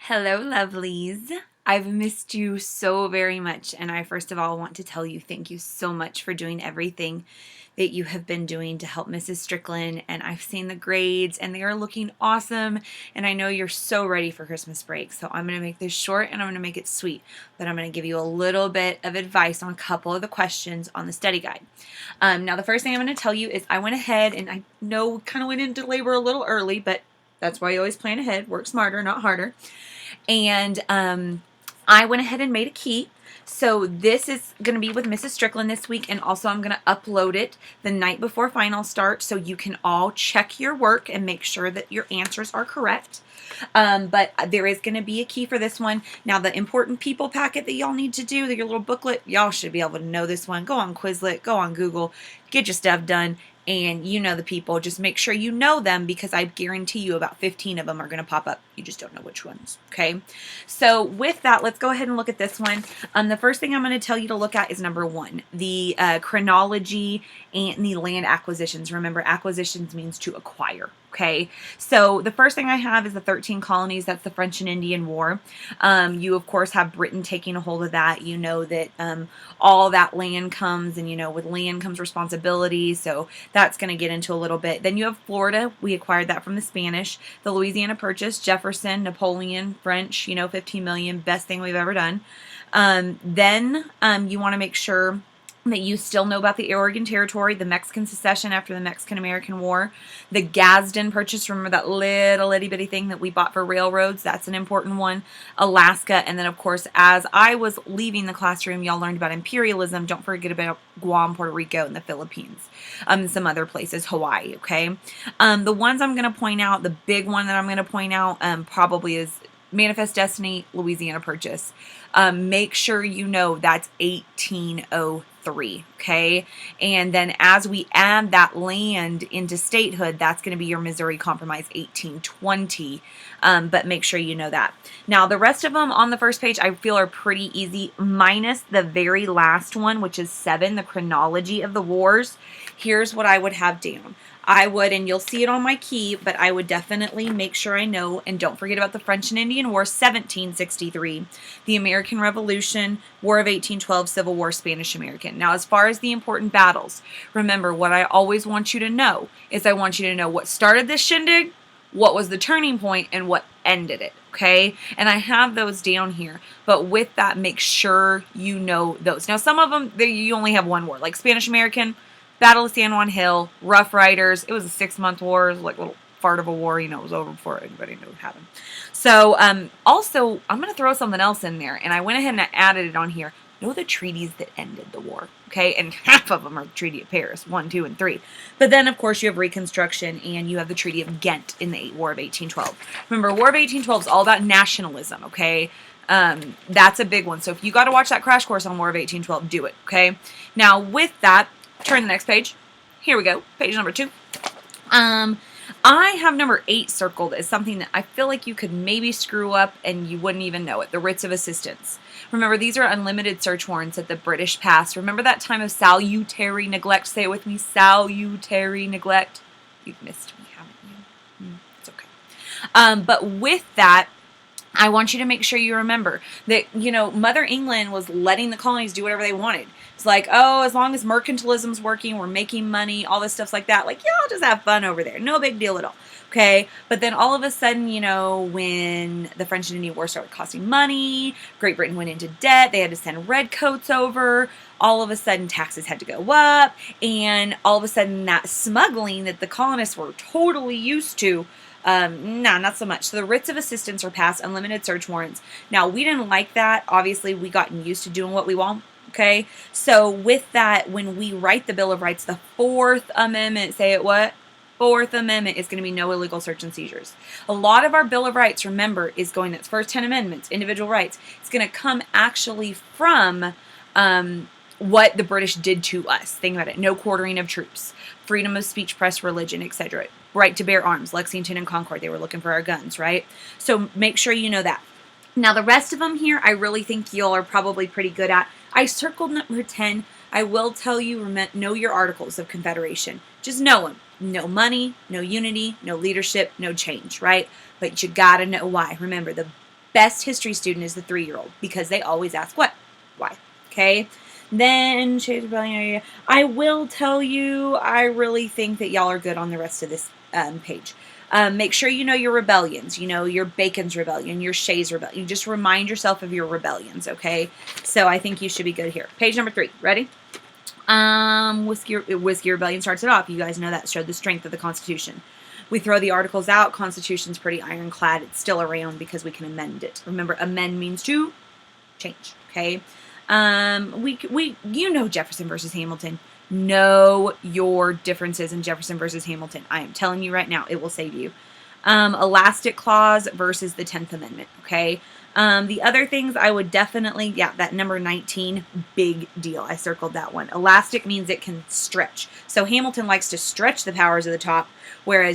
Hello, lovelies. I've missed you so very much, and I first of all want to tell you thank you so much for doing everything that you have been doing to help Mrs. Strickland. And I've seen the grades, and they are looking awesome. And I know you're so ready for Christmas break, so I'm going to make this short and I'm going to make it sweet. But I'm going to give you a little bit of advice on a couple of the questions on the study guide. Now, the first thing I'm going to tell you is I went ahead, and I know kind of went into labor a little early, but that's why you always plan ahead. Work smarter, not harder. And I went ahead and made a key. So this is going to be with Mrs. Strickland this week, and also I'm going to upload it the night before finals start so you can all check your work and make sure that your answers are correct. But there is going to be a key for this one. Now, the important people packet that y'all need to do, your little booklet, y'all should be able to know this one. Go on Quizlet, go on Google, get your stuff done. And you know the people. Just make sure you know them, because I guarantee you about 15 of them are going to pop up. You just don't know which ones, okay? So with that, let's go ahead and look at this one. The first thing I'm going to tell you to look at is number 1, the chronology and the land acquisitions. Remember, acquisitions means to acquire, okay? So the first thing I have is the 13 colonies. That's the French and Indian War. You, of course, have Britain taking a hold of that. You know that all that land comes, and, you know, with land comes responsibility. So that's going to get into a little bit. Then you have Florida. We acquired that from the Spanish. The Louisiana Purchase, Jefferson, Napoleon, French, 15 million, best thing we've ever done. Then you want to make sure that you still know about the Oregon Territory, the Mexican secession after the Mexican-American War, the Gadsden Purchase, remember that little itty-bitty thing that we bought for railroads? That's an important one. Alaska, and then, of course, as I was leaving the classroom, y'all learned about imperialism. Don't forget about Guam, Puerto Rico, and the Philippines, and some other places, Hawaii, okay? The ones I'm going to point out, the big one that I'm going to point out probably is Manifest Destiny, Louisiana Purchase. Make sure you know that's 1803, okay? And then as we add that land into statehood, that's going to be your Missouri Compromise, 1820. But make sure you know that. Now, the rest of them on the first page I feel are pretty easy, minus the very last one, which is 7, the chronology of the wars. Here's what I would have down. I would, and you'll see it on my key, but I would definitely make sure I know, and don't forget about the French and Indian War, 1763, the American Revolution, War of 1812, Civil War, Spanish-American. Now, as far as the important battles, remember, what I always want you to know is I want you to know what started this shindig, what was the turning point, and what ended it, okay? And I have those down here, but with that, make sure you know those. Now, some of them, you only have one war, like Spanish-American, Battle of San Juan Hill, Rough Riders. It was a 6-month war. It was like a little fart of a war. It was over before anybody knew what happened. So, also, I'm going to throw something else in there, and I went ahead and I added it on here. Know the treaties that ended the war, okay? And half of them are the Treaty of Paris, 1, 2, and 3. But then, of course, you have Reconstruction, and you have the Treaty of Ghent in the War of 1812. Remember, War of 1812 is all about nationalism, okay? That's a big one. So if you got to watch that crash course on War of 1812, do it, okay? Now, with that, turn to the next page. Here we go. Page number 2. I have number 8 circled as something that I feel like you could maybe screw up and you wouldn't even know it. The writs of assistance. Remember, these are unlimited search warrants that the British passed. Remember that time of salutary neglect? Say it with me. Salutary neglect. You've missed me, haven't you? It's okay. But with that, I want you to make sure you remember that, Mother England was letting the colonies do whatever they wanted. It's like, oh, as long as mercantilism's working, we're making money, all this stuff's like that. Like, y'all just have fun over there. No big deal at all. Okay? But then all of a sudden, when the French and Indian War started costing money, Great Britain went into debt, they had to send redcoats over, all of a sudden taxes had to go up, and all of a sudden that smuggling that the colonists were totally used to, not so much. So the writs of assistance are passed, unlimited search warrants. Now, we didn't like that. Obviously, we gotten used to doing what we want. Okay? So with that, when we write the Bill of Rights, the 4th Amendment, say it what? 4th Amendment is going to be no illegal search and seizures. A lot of our Bill of Rights, remember, is going, that's first 10 amendments, individual rights. It's going to come actually from what the British did to us. Think about it. No quartering of troops, freedom of speech, press, religion, etc. Right to bear arms, Lexington and Concord. They were looking for our guns, right? So make sure you know that. Now, the rest of them here, I really think y'all are probably pretty good at. I circled number 10. I will tell you, know your Articles of Confederation. Just know them. No money, no unity, no leadership, no change, right? But you gotta know why. Remember, the best history student is the 3-year-old because they always ask what? Why? Okay? Then, Shades of Rebellion. I will tell you, I really think that y'all are good on the rest of this page. Make sure you know your rebellions. You know your Bacon's rebellion, your Shay's rebellion. You just remind yourself of your rebellions, okay? So I think you should be good here. Page number 3. Ready? Whiskey Rebellion starts it off. You guys know that showed the strength of the Constitution. We throw the articles out. Constitution's pretty ironclad. It's still around because we can amend it. Remember, amend means to change, okay? You know Jefferson versus Hamilton. Know your differences in Jefferson versus Hamilton. I am telling you right now, it will save you. Elastic clause versus the 10th Amendment, okay? The other things I would definitely, that number 19, big deal. I circled that one. Elastic means it can stretch. So Hamilton likes to stretch the powers of the top, whereas